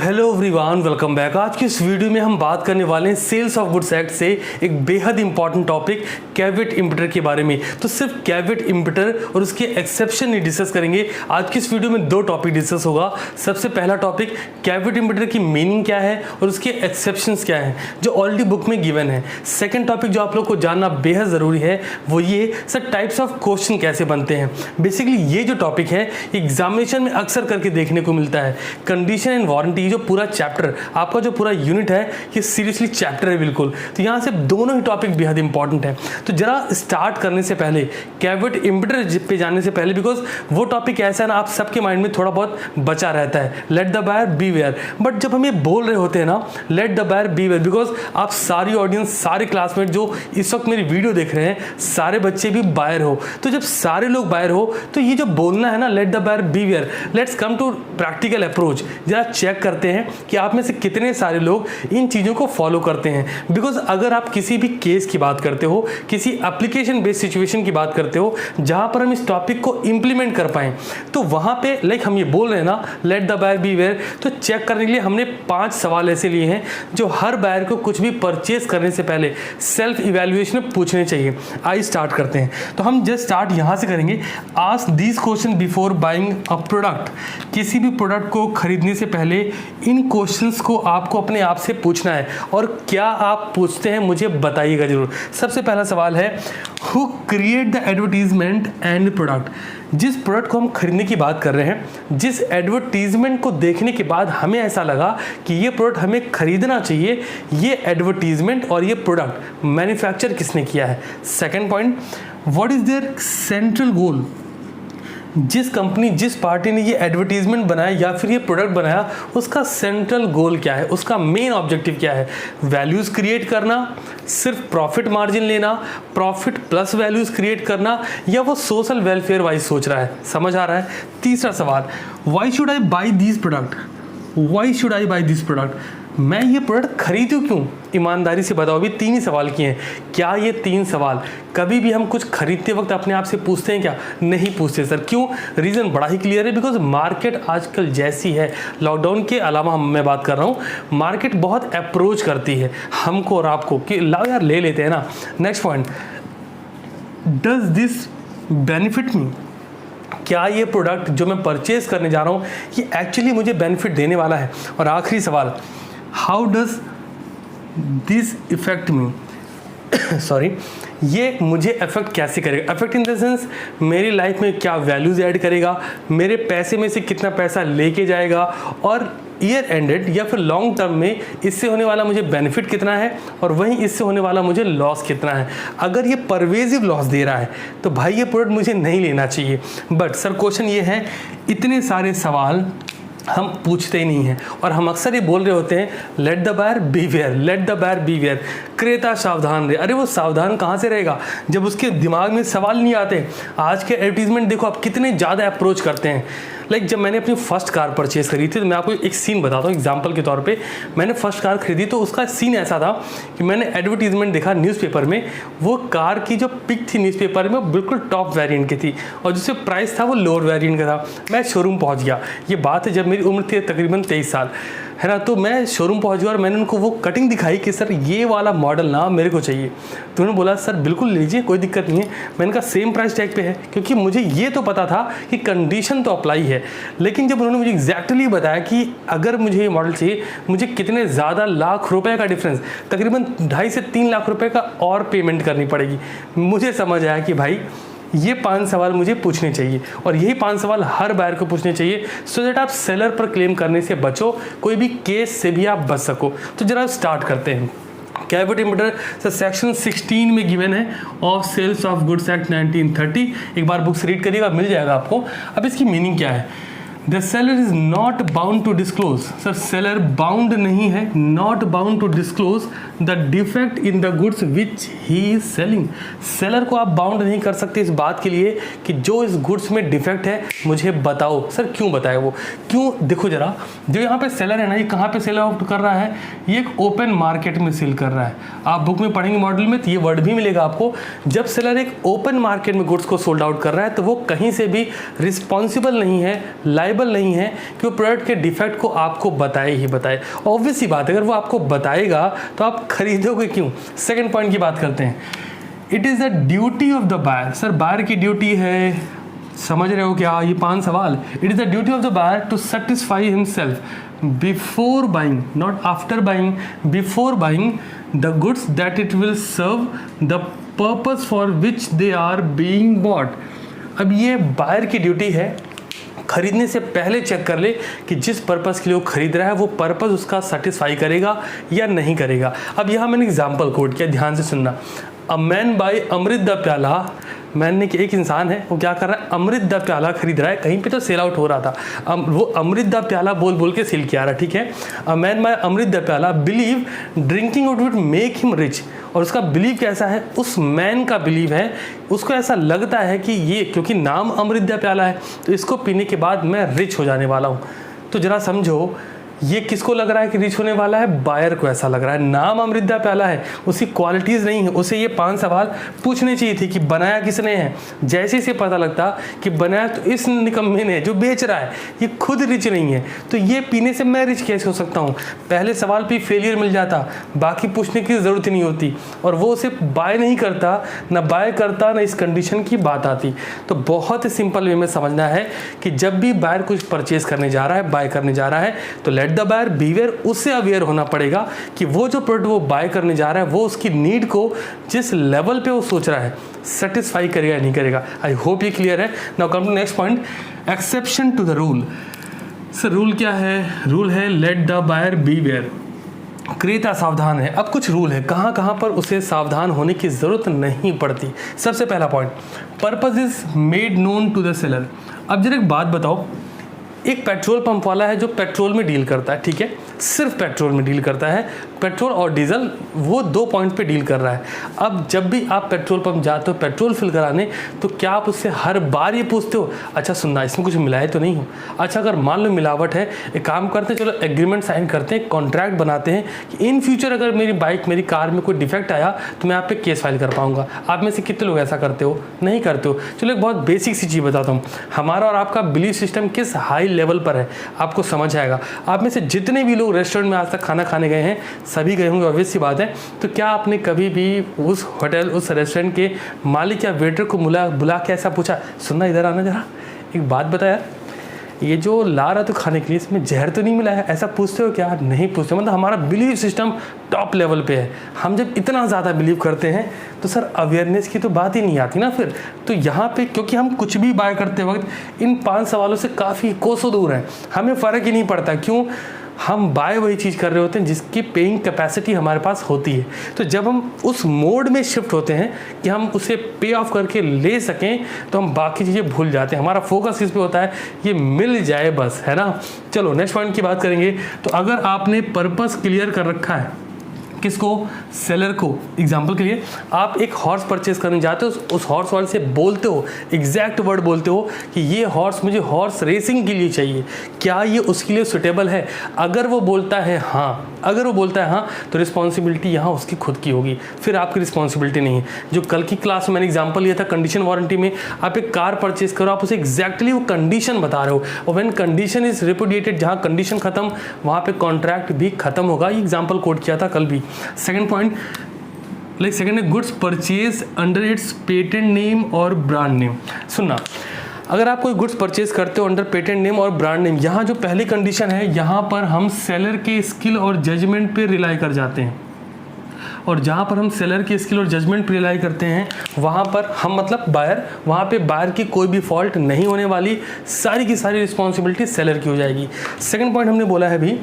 Hello everyone, welcome back. आज की इस वीडियो में हम बात करने वाले हैं सेल्स ऑफ गुड्स एक्ट से एक बेहद इंपॉर्टेंट टॉपिक कैवेट इम्पिटर के बारे में। तो सिर्फ कैवेट इम्पिटर और उसके एक्सेप्शन नहीं डिस्कस करेंगे। आज की इस वीडियो में दो टॉपिक डिस्कस होगा। सबसे पहला टॉपिक कैवेट इम्पिटर की मीनिंग क्या है और उसके एक्सेप्शंस क्या हैं जो ऑलरेडी बुक में गिवन है। सेकेंड टॉपिक जो आप लोग को जानना बेहद ज़रूरी है वो ये सर टाइप्स ऑफ क्वेश्चन कैसे बनते हैं। बेसिकली ये जो टॉपिक है एग्जामिनेशन में अक्सर करके देखने को मिलता है। कंडीशन एंड वारंटी जो पूरा चैप्टर आपका जो पूरा यूनिट है ये सीरियसली चैप्टर है बिल्कुल। तो यहाँ से दोनों ही टॉपिक बेहद इंपॉर्टेंट है। तो जरा स्टार्ट करने से पहले कैवेट इम्पिटर पे जाने से पहले, बिकॉज वो टॉपिक ऐसा है ना आप सबके माइंड में थोड़ा बहुत बचा रहता है, let the buyer beware. But जब हम ये बोल रहे होते हैं ना let the buyer beware, because आप सारी ऑडियंस सारे क्लासमेट जो इस वक्त मेरी वीडियो देख रहे हैं सारे बच्चे भी बायर हो। तो जब सारे लोग बायर हो तो ये जो बोलना है ना let the buyer beware, let's come to practical approach. जरा चेक करते हैं कि आप में से कितने सारे लोग इन चीज़ों को फॉलो करते हैं। बिकॉज अगर आप किसी भी केस की बात करते हो, किसी एप्लीकेशन बेस्ड सिचुएशन की बात करते हो जहां पर हम इस टॉपिक को इंप्लीमेंट कर पाएं, तो वहां पे लाइक हम ये बोल रहे हैं ना लेट द बायर बीवेयर, तो चेक करने के लिए हमने 5 सवाल ऐसे लिए हैं जो हर बायर को कुछ भी परचेज करने से पहले सेल्फ इवैल्यूएशन में पूछने चाहिए। आइए स्टार्ट करते हैं। तो हम जस्ट स्टार्ट यहां से करेंगे। Ask these question before buying a product. किसी भी प्रोडक्ट को खरीदने से पहले इन क्वेश्चंस को आपको अपने आप से पूछना है। और क्या आप पूछते हैं मुझे बताइएगा जरूर। सबसे पहला सवाल है who create the advertisement and product. जिस प्रोडक्ट को हम खरीदने की बात कर रहे हैं, जिस एडवर्टीजमेंट को देखने के बाद हमें ऐसा लगा कि ये प्रोडक्ट हमें खरीदना चाहिए, ये एडवर्टीजमेंट और ये प्रोडक्ट मैन्युफैक्चर किसने किया है। Second point, what is their central goal. जिस कंपनी जिस पार्टी ने ये एडवर्टीजमेंट बनाया या फिर ये प्रोडक्ट बनाया उसका सेंट्रल गोल क्या है, उसका मेन ऑब्जेक्टिव क्या है। वैल्यूज़ क्रिएट करना, सिर्फ प्रॉफिट मार्जिन लेना, प्रॉफिट प्लस वैल्यूज़ क्रिएट करना, या वो सोशल वेलफेयर वाइज सोच रहा है। समझ आ रहा है। तीसरा सवाल, why should I by this product. Why should I by this product, मैं ये प्रोडक्ट खरीदूं क्यों। ईमानदारी से बताओ, अभी 3 ही सवाल किए हैं। क्या ये 3 सवाल कभी भी हम कुछ खरीदते वक्त अपने आप से पूछते हैं क्या? नहीं पूछते सर। क्यों? रीज़न बड़ा ही क्लियर है, बिकॉज मार्केट आजकल जैसी है, लॉकडाउन के अलावा मैं बात कर रहा हूँ, मार्केट बहुत अप्रोच करती है हमको और आपको कि लाओ यार ले लेते हैं ना। Next point, does this benefit me. क्या ये प्रोडक्ट जो मैं परचेज करने जा रहा हूँ ये एक्चुअली मुझे बेनिफिट देने वाला है। और आखिरी सवाल, how does this effect me. Sorry, ये मुझे अफेक्ट कैसे करेगा। अफेक्ट इन द सेंस मेरी लाइफ में क्या वैल्यूज़ ऐड करेगा, मेरे पैसे में से कितना पैसा लेके जाएगा, और ईयर एंडेड या फिर लॉन्ग टर्म में इससे होने वाला मुझे बेनिफिट कितना है और वहीं इससे होने वाला मुझे लॉस कितना है। अगर ये परवेजिव लॉस दे रहा है तो भाई ये प्रोडक्ट मुझे नहीं लेना चाहिए। बट सर क्वेश्चन ये है, इतने सारे सवाल हम पूछते ही नहीं हैं और हम अक्सर ये बोल रहे होते हैं let the buyer beware, let the buyer beware, क्रेता सावधान रहे। अरे वो सावधान कहाँ से रहेगा जब उसके दिमाग में सवाल नहीं आते। आज के एडवर्टीजमेंट देखो आप कितने ज़्यादा अप्रोच करते हैं। लाइक जब मैंने अपनी फर्स्ट कार परचेज़ करी थी तो मैं आपको एक सीन बताता हूँ एग्जांपल के तौर पे। मैंने फर्स्ट कार खरीदी तो उसका सीन ऐसा था कि मैंने एडवर्टीजमेंट देखा न्यूज़पेपर में, वो कार की जो पिक थी न्यूज़पेपर में वो बिल्कुल टॉप वेरिएंट की थी और जिससे प्राइस था वो लोअर वेरिएंट का था। मैं शोरूम पहुँच गया, ये बात है जब मेरी उम्र थी तकरीबन 23 साल, है ना। तो मैं शोरूम पहुंच गया और मैंने उनको वो कटिंग दिखाई कि सर ये वाला मॉडल ना मेरे को चाहिए। तो उन्होंने बोला सर बिल्कुल लीजिए, कोई दिक्कत नहीं है। मैंने कहा सेम प्राइस टैग पे है, क्योंकि मुझे ये तो पता था कि कंडीशन तो अप्लाई है। लेकिन जब उन्होंने मुझे एग्जैक्टली बताया कि अगर मुझे ये मॉडल चाहिए मुझे कितने ज़्यादा लाख रुपए का डिफरेंस, तकरीबन 2.5 से 3 लाख रुपए का और पेमेंट करनी पड़ेगी, मुझे समझ आया कि भाई ये 5 सवाल मुझे पूछने चाहिए और यही 5 सवाल हर बायर को पूछने चाहिए सो दैट आप सेलर पर क्लेम करने से बचो, कोई भी केस से भी आप बच सको। तो जरा स्टार्ट करते हैं। कैवेट इम्पिटर सेक्शन 16 में गिवन है of sales of goods act 1930। एक बार बुक्स रीड करिएगा, मिल जाएगा आपको। अब इसकी मीनिंग क्या है। The seller is not bound to disclose. Sir seller bound नहीं है, not bound to disclose the defect in the goods which he is selling. Seller को आप बाउंड नहीं कर सकते इस बात के लिए कि जो इस गुड्स में डिफेक्ट है मुझे बताओ। सर क्यों बताए वो, क्यों? देखो जरा, जो यहाँ पे सेलर है ना, ये कहाँ पे सेल आउट कर रहा है? ये एक ओपन मार्केट में सेल कर रहा है। आप बुक में पढ़ेंगे मॉडल में तो ये वर्ड भी मिलेगा आपको। जब सेलर एक ओपन मार्केट में गुड्स को सोल्ड आउट कर रहा है तो वो कहीं से भी रिस्पॉन्सिबल नहीं है, लाइबल नहीं है कि वो प्रोडक्ट के डिफेक्ट को आपको बताए ही बताए। ऑब्वियस सी बात है, अगर वो आपको बताएगा तो आप खरीदोगे क्यों? सेकंड पॉइंट की बात करते हैं। It is the duty of the buyer. Sir buyer की ड्यूटी है, समझ रहे हो क्या? ये 5 सवाल। It is the duty of the buyer to satisfy himself before buying, not after buying, before buying the goods that it will serve the purpose for which they are being bought. अब ये buyer की duty है, खरीदने से पहले check कर ले कि जिस पर्पस के लिए वो खरीद रहा है वो पर्पस उसका सेटिस्फाई करेगा या नहीं करेगा। अब यहाँ मैंने एग्जाम्पल कोट किया, ध्यान से सुनना। A man buy Amrit the प्याला। मैंने एक इंसान है, वो क्या कर रहा है? अमृत द प्याला खरीद रहा है। कहीं पे तो सेल आउट हो रहा था, वो अमृत द प्याला बोल बोल के सेल किया रहा, ठीक है। A man buy Amrit the pyala believe drinking it would make him rich. और उसका बिलीव कैसा है? उस मैन का बिलीव है, उसको ऐसा लगता है कि ये क्योंकि नाम अमृत द प्याला है तो इसको पीने के बाद मैं रिच हो जाने वाला हूँ। तो जरा समझो, ये किसको लग रहा है कि रिच होने वाला है? बायर को ऐसा लग रहा है। नाम अमृत द प्याला है, उसकी क्वालिटीज़ नहीं है। उसे ये 5 सवाल पूछने चाहिए थे कि बनाया किसने है। जैसे से पता लगता कि बनाया तो इस निकम्मे ने जो बेच रहा है, ये खुद रिच नहीं है, तो ये पीने से मैं रिच कैसे हो सकता हूँ? पहले सवाल पे फेलियर मिल जाता, बाकी पूछने की ज़रूरत नहीं होती। और वो उसे बाय नहीं करता, ना बाय करता, ना इस कंडीशन की बात आती। तो बहुत ही सिंपल वे में समझना है कि जब भी बायर कुछ परचेज करने जा रहा है, बाय करने जा रहा है, तो लेट द बायर बीवेयर, उससे अवेयर होना पड़ेगा कि वो जो प्रोडक्ट वो बाय करने जा रहा है वो उसकी नीड को जिस लेवल पे वो सोच रहा है सेटिस्फाई करेगा या नहीं करेगा। आई होप ये क्लियर है। Now come to next point, exception to the rule. Sir rule क्या है? रूल है लेट द बायर बीवेयर, क्रेता सावधान है। अब कुछ रूल है, कहाँ कहाँ पर उसे सावधान होने की ज़रूरत नहीं पड़ती। सबसे पहला point, purpose is made known to the seller. अब जरा एक बात बताओ, एक पेट्रोल पंप वाला है जो पेट्रोल में डील करता है, ठीक है, सिर्फ पेट्रोल में डील करता है, पेट्रोल और डीजल, वो 2 पॉइंट पे डील कर रहा है। अब जब भी आप पेट्रोल पंप जाते हो पेट्रोल फिल कराने, तो क्या आप उससे हर बार ये पूछते हो, अच्छा सुनना इसमें कुछ मिलाए तो नहीं हो? अच्छा अगर मान लो मिलावट है, एक काम करते हैं, चलो एग्रीमेंट साइन करते हैं, कॉन्ट्रैक्ट बनाते हैं कि इन फ्यूचर अगर मेरी बाइक, मेरी कार में कोई डिफेक्ट आया तो मैं आप पे केस फाइल कर पाऊंगा। आप में से कितने लोग ऐसा करते हो? नहीं करते हो। चलो एक बहुत बेसिक सी चीज़ बताता हूँ, हमारा और आपका बिलीफ सिस्टम किस हाई लेवल पर है आपको समझ आएगा। आप में से जितने भी लोग रेस्टोरेंट में आज तक खाना खाने गए हैं, सभी गए होंगे, ऑब्वियस सी बात है। तो क्या आपने कभी भी उस होटल, उस रेस्टोरेंट के मालिक या वेटर को बुला के ऐसा पूछा, सुनना इधर आना जरा, एक बात बताया, ये जो ला रहा तो खाने के लिए इसमें जहर तो नहीं मिला है? ऐसा पूछते हो क्या? नहीं पूछते। मतलब हमारा बिलीफ सिस्टम टॉप लेवल पे है। हम जब इतना ज़्यादा बिलीव करते हैं तो सर अवेयरनेस की तो बात ही नहीं आती ना फिर। तो यहाँ पे क्योंकि हम कुछ भी बाय करते वक्त इन 5 सवालों से काफ़ी कोसों दूर हैं, हमें फ़र्क ही नहीं पड़ता। क्यों? हम बाय वही चीज़ कर रहे होते हैं जिसकी पेइंग कैपेसिटी हमारे पास होती है। तो जब हम उस मोड में शिफ्ट होते हैं कि हम उसे पे ऑफ करके ले सकें, तो हम बाकी चीज़ें भूल जाते हैं। हमारा फोकस किस पे होता है? ये मिल जाए बस, है ना। चलो नेक्स्ट पॉइंट की बात करेंगे। तो अगर आपने पर्पस क्लियर कर रखा है, किसको? सेलर को। एग्जाम्पल के लिए आप एक हॉर्स परचेज करने जाते हो, उस हॉर्स वाले से बोलते हो, एग्जैक्ट वर्ड बोलते हो कि ये हॉर्स मुझे हॉर्स रेसिंग के लिए चाहिए, क्या ये उसके लिए सुटेबल है? अगर वो बोलता है हाँ, अगर वो बोलता है हाँ, तो रिस्पॉन्सिबिलिटी यहाँ उसकी खुद की होगी, फिर आपकी रिस्पॉन्सिबिलिटी नहीं है। जो कल की क्लास में मैंने एग्जाम्पल लिया था कंडीशन वारंटी में, आप एक कार परचेज करो, आप उसे एग्जैक्टली वो कंडीशन बता रहे हो, और व्हेन कंडीशन इज रिपुडिएटेड, जहाँ कंडीशन खत्म वहाँ पे कॉन्ट्रैक्ट भी खत्म होगा। ये एग्जाम्पल कोट किया था कल भी। सेकंड पॉइंट, सेकंड है goods purchase under it's patent name और ब्रांड नेम। सुनना, अगर आप कोई गुड्स परचेज करते हो अंडर पेटेंट नेम और ब्रांड नेम, यहाँ जो पहली कंडीशन है, यहाँ पर हम सेलर के स्किल और जजमेंट पे रिलाई कर जाते हैं। और जहाँ पर हम सेलर की स्किल और जजमेंट पे रिलाई करते हैं, वहाँ पर हम मतलब बायर, वहाँ पे बायर की कोई भी फॉल्ट नहीं होने वाली, सारी की सारी रिस्पॉन्सिबिलिटी सेलर की हो जाएगी। सेकंड पॉइंट हमने बोला है भी,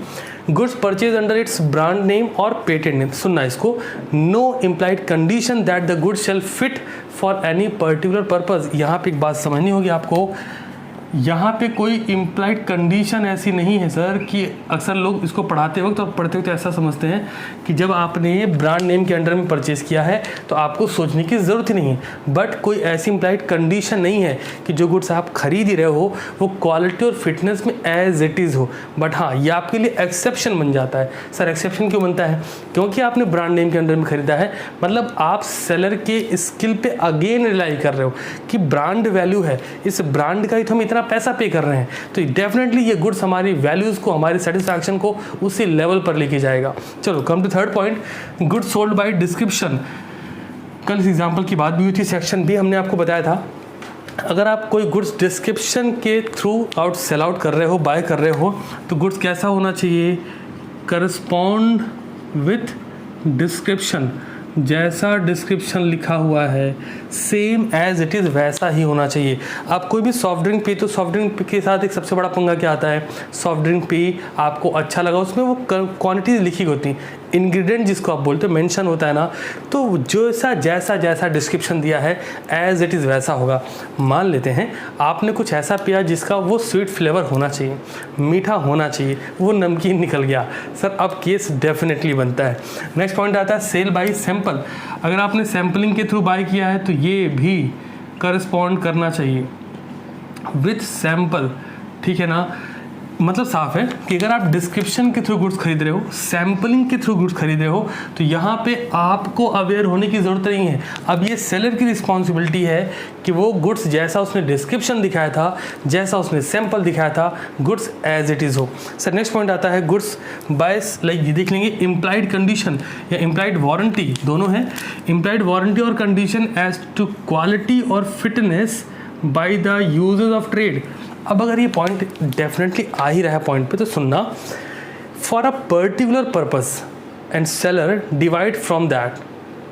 goods purchase under its brand name और पेटेंट नेम। सुनना इसको, no implied condition that the goods shall fit for any particular purpose. यहाँ पे एक बात समझनी होगी आपको, यहाँ पे कोई इम्प्लाइड कंडीशन ऐसी नहीं है सर कि अक्सर लोग इसको पढ़ाते वक्त और पढ़ते वक्त ऐसा समझते हैं कि जब आपने ब्रांड नेम के अंडर में परचेज किया है तो आपको सोचने की ज़रूरत ही नहीं है। बट कोई ऐसी इम्प्लाइड कंडीशन नहीं है कि जो गुड्स आप खरीद ही रहे हो वो क्वालिटी और फिटनेस में एज इट इज़ हो। बट हाँ, ये आपके लिए एक्सेप्शन बन जाता है। सर एक्सेप्शन क्यों बनता है? क्योंकि आपने ब्रांड नेम के अंडर में खरीदा है, मतलब आप सेलर के स्किल पे अगेन रिलाई कर रहे हो कि ब्रांड वैल्यू है, इस ब्रांड का ही तो हम इतना पैसा पे कर रहे हैं, तो डेफिनेटली ये गुड्स हमारी वैल्यूज़ को, हमारी सेटिस्फैक्शन को उसी लेवल पर लेके जाएगा। चलो come to third point, goods sold by description. कल इस एग्जाम्पल की बात भी हुई थी, सेक्शन भी हमने आपको बताया था। अगर आप कोई गुड्स डिस्क्रिप्शन के थ्रू आउट सेल आउट कर रहे हो, बाय कर रहे हो, तो गुड्स कैसा होना चाहिए? करस्पॉन्ड विथ डिस्क्रिप्शन, जैसा डिस्क्रिप्शन लिखा हुआ है सेम एज इट इज़ वैसा ही होना चाहिए। आप कोई भी सॉफ्ट ड्रिंक पी, तो सॉफ्ट ड्रिंक के साथ एक सबसे बड़ा पंगा क्या आता है? सॉफ्ट ड्रिंक पी, आपको अच्छा लगा, उसमें वो क्वांटिटीज लिखी होती हैं, इंग्रेडिएंट जिसको आप बोलते हो मेंशन होता है ना, तो जैसा डिस्क्रिप्शन दिया है एज इट इज़ वैसा होगा। मान लेते हैं आपने कुछ ऐसा पिया जिसका वो स्वीट फ्लेवर होना चाहिए, मीठा होना चाहिए, वो नमकीन निकल गया, सर अब केस डेफिनेटली बनता है। नेक्स्ट पॉइंट आता है सेल बाय सैंपल। अगर आपने सैम्पलिंग के थ्रू बाय किया है तो ये भी करस्पॉन्ड करना चाहिए विथ सैंपल, ठीक है ना। मतलब साफ है कि अगर आप डिस्क्रिप्शन के थ्रू गुड्स खरीद रहे हो, सैम्पलिंग के थ्रू गुड्स खरीद रहे हो, तो यहाँ पे आपको अवेयर होने की ज़रूरत नहीं है। अब ये सेलर की रिस्पॉन्सिबिलिटी है कि वो गुड्स जैसा उसने डिस्क्रिप्शन दिखाया था, जैसा उसने सैंपल दिखाया था, गुड्स एज इट इज़ हो। सर नेक्स्ट पॉइंट आता है गुड्स बाय, लाइक ये देख लेंगे इम्प्लाइड कंडीशन या इम्प्लाइड वारंटी, दोनों है। इम्प्लाइड वारंटी और कंडीशन एज टू क्वालिटी और fitness by the users of trade. अब अगर ये पॉइंट डेफिनेटली आ ही रहा है पॉइंट पे, तो सुनना, for a particular purpose and seller divide from that.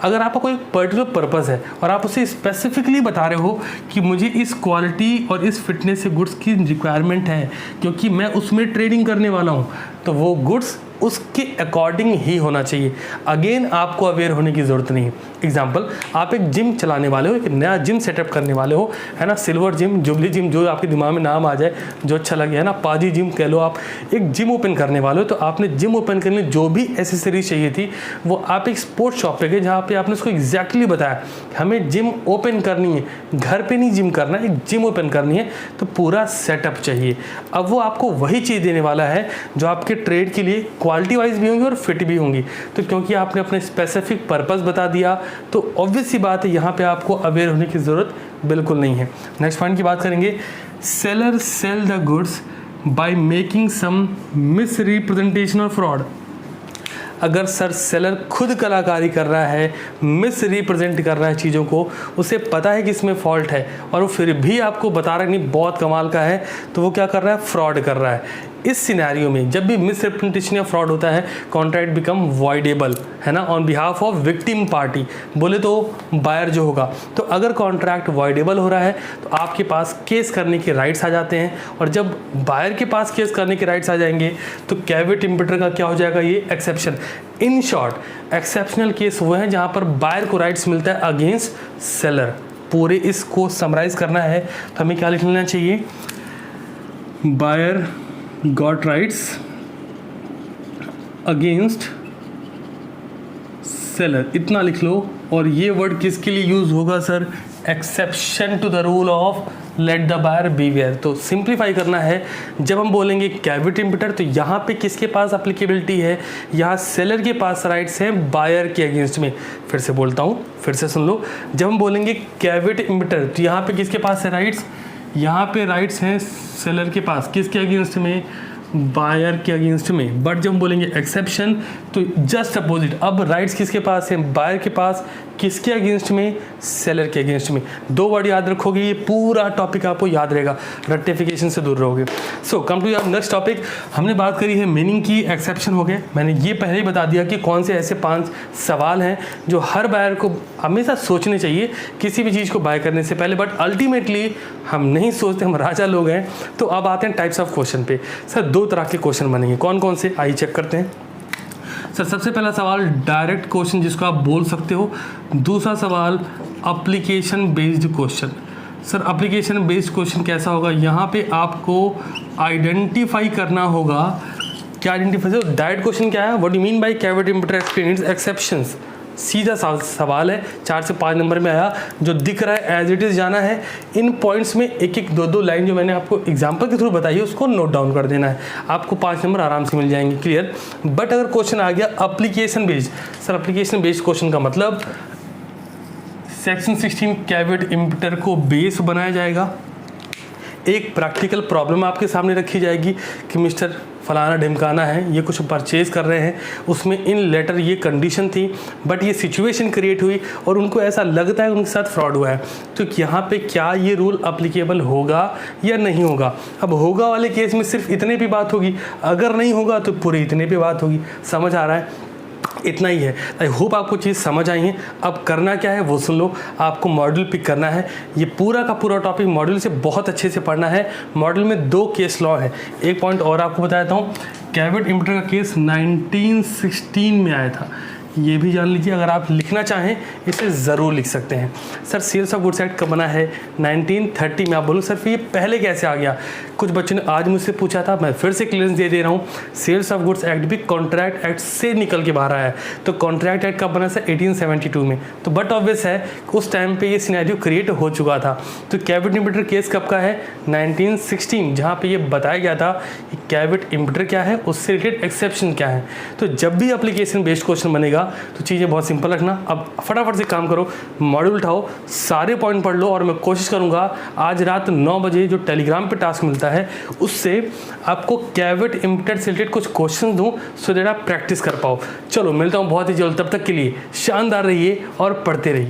अगर आपका कोई पर्टिकुलर पर्पस है और आप उसे स्पेसिफिकली बता रहे हो कि मुझे इस क्वालिटी और इस फिटनेस से गुड्स की रिक्वायरमेंट है क्योंकि मैं उसमें ट्रेडिंग करने वाला हूँ, तो वो गुड्स उसके अकॉर्डिंग ही होना चाहिए। अगेन आपको अवेयर होने की ज़रूरत नहीं है। एग्जाम्पल, आप एक जिम चलाने वाले हो, एक नया जिम सेटअप करने वाले हो, है ना, सिल्वर जिम, जुबली जिम, जो आपके दिमाग में नाम आ जाए, जो अच्छा लगे, है ना, पाजी जिम कह लो। आप एक जिम ओपन करने वाले हो, तो आपने जिम ओपन करने जो भी एसेसरीज चाहिए थी वो आप एक स्पोर्ट्स शॉप पे गए जहाँ पे आपने उसको एग्जैक्टली बताया हमें जिम ओपन करनी है, घर पे नहीं जिम करना है, एक जिम ओपन करनी है, तो पूरा सेटअप चाहिए। अब वो आपको वही चीज़ देने वाला है जो आपके ट्रेड के लिए क्वालिटी वाइज भी होंगी और फिट भी होंगी। तो क्योंकि आपने अपने स्पेसिफिक पर्पस बता दिया, तो ऑब्वियस सी बात है यहाँ पे आपको अवेयर होने की ज़रूरत बिल्कुल नहीं है। नेक्स्ट पॉइंट की बात करेंगे, seller sell the goods by making some misrepresentation और फ्रॉड। अगर सर सेलर खुद कलाकारी कर रहा है, मिस रिप्रेजेंट कर रहा है चीज़ों को, उसे पता है कि इसमें फॉल्ट है और वो फिर भी आपको बता रहा है नहीं बहुत कमाल का है, तो वो क्या कर रहा है? फ्रॉड कर रहा है। इस सिनेरियो में जब भी मिस रिप्रेजेंटेशन या फ्रॉड होता है, कॉन्ट्रैक्ट बिकम वॉइडेबल, है ना, on behalf of victim party, बोले तो बायर जो होगा। तो अगर कॉन्ट्रैक्ट वॉइडेबल हो रहा है तो आपके पास केस करने के राइट्स आ जाते हैं, और जब बायर के पास केस करने के राइट्स आ जाएंगे तो कैविट इंप्यूटर का क्या हो जाएगा? ये exception. In short, exceptional case वो है जहाँ पर बायर को राइट्स मिलता है अगेंस्ट सेलर। पूरे इसको समराइज करना है तो हमें क्या लिख लेना चाहिए? Buyer got rights against seller, इतना लिख लो। और ये वर्ड किसके लिए यूज होगा sir? Exception to the rule of let the buyer beware. तो सिंप्लीफाई करना है, जब हम बोलेंगे कैविट इंप्यूटर तो यहाँ पे किसके पास एप्लीकेबिलिटी है? यहाँ सेलर के पास राइट्स हैं बायर के अगेंस्ट में। फिर से बोलता हूँ, फिर से सुन लो, जब हम बोलेंगे कैविट इंप्यूटर तो यहाँ पे किसके पास है राइट्स? यहाँ पे राइट्स हैं सेलर के पास, किसके अगेंस्ट में? बायर के अगेंस्ट में। बट जब हम बोलेंगे एक्सेप्शन तो जस्ट अपोजिट, अब राइट्स किसके पास है? बायर के पास। किसके अगेंस्ट में? सेलर के अगेंस्ट में। दो वर्ड याद रखोगे, ये पूरा टॉपिक आपको याद रहेगा, रेक्टिफिकेशन से दूर रहोगे। So come to your next topic. हमने बात करी है मीनिंग की, एक्सेप्शन हो गए। मैंने ये पहले ही बता दिया कि कौन से ऐसे 5 सवाल हैं जो हर बायर को हमेशा सोचने चाहिए किसी भी चीज़ को बाय करने से पहले, बट अल्टीमेटली हम नहीं सोचते, हम राजा लोग हैं। तो अब आते हैं टाइप्स ऑफ क्वेश्चन पे। सर 2 तरह के क्वेश्चन बनेंगे, कौन कौन से? आइए चेक करते हैं। सर सबसे पहला सवाल डायरेक्ट क्वेश्चन जिसको आप बोल सकते हो। दूसरा सवाल application based question. Sir application based question कैसा होगा, यहाँ पे आपको आइडेंटिफाई करना होगा। क्या आइडेंटिफाई? डायरेक्ट क्वेश्चन क्या है, what do mean by cavity impeter explain its exceptions. सीधा सवाल है, 4 से 5 नंबर में आया, जो दिख रहा है एज इट इज़ जाना है। इन पॉइंट्स में एक एक दो दो लाइन जो मैंने आपको एग्जांपल के थ्रू बताई है उसको नोट डाउन कर देना है, आपको 5 नंबर आराम से मिल जाएंगे। क्लियर? बट अगर क्वेश्चन आ गया application based, sir application based question का मतलब सेक्शन 16 कैविटी इम्पिटर को बेस बनाया जाएगा, एक प्रैक्टिकल प्रॉब्लम आपके सामने रखी जाएगी कि मिस्टर फलाना ढिमकाना है, ये कुछ परचेज कर रहे हैं, उसमें इन लेटर ये कंडीशन थी बट ये सिचुएशन क्रिएट हुई और उनको ऐसा लगता है उनके साथ फ्रॉड हुआ है, तो यहाँ पे क्या ये रूल अप्लीकेबल होगा या नहीं होगा। अब होगा वाले केस में सिर्फ इतने पे बात होगी, अगर नहीं होगा तो पूरे इतने पे बात होगी। समझ आ रहा है? इतना ही है। आई होप आपको चीज़ समझ आई है। अब करना क्या है वो सुन लो, आपको मॉड्यूल पिक करना है। ये पूरा का पूरा टॉपिक मॉड्यूल से बहुत अच्छे से पढ़ना है। मॉड्यूल में 2 केस लॉ है। एक पॉइंट और आपको बता देता हूँ, कैविटी इम्पिटर का केस 1916 में आया था, ये भी जान लीजिए। अगर आप लिखना चाहें इसे ज़रूर लिख सकते हैं। Sir sales of goods act कब बना है? 1930 में। आप बोलो सर फिर ये पहले कैसे आ गया? कुछ बच्चों ने आज मुझसे पूछा था, मैं फिर से क्लियरेंस दे रहा हूँ। सेल्स ऑफ गुड्स एक्ट भी कॉन्ट्रैक्ट एक्ट से निकल के बाहर आया है। तो कॉन्ट्रैक्ट एक्ट कब बना सर? 1872 में। तो बट ऑब्वियस है उस टाइम पे ये सिनेरियो क्रिएट हो चुका था। तो कैविटी इम्पिटर केस कब का है? 1916, जहाँ पे ये बताया गया था कि कैविटी इम्पिटर क्या है, उससे रिलेटेड एक्सेप्शन क्या है। तो जब भी एप्लीकेशन बेस्ड क्वेश्चन बनेगा तो चीज़ें बहुत सिंपल रखना। अब फटाफट से काम करो, मॉड्यूल उठाओ, सारे पॉइंट पढ़ लो और मैं कोशिश करूंगा आज रात 9 बजे जो टेलीग्राम पे टास्क मिलता है उससे आपको कैविटी इम्पिटर से रिलेटेड कुछ क्वेश्चन दूं सो दैट आप प्रैक्टिस कर पाओ। चलो मिलता हूं बहुत ही जल्द, तब तक के लिए शानदार रहिए और पढ़ते रहिए।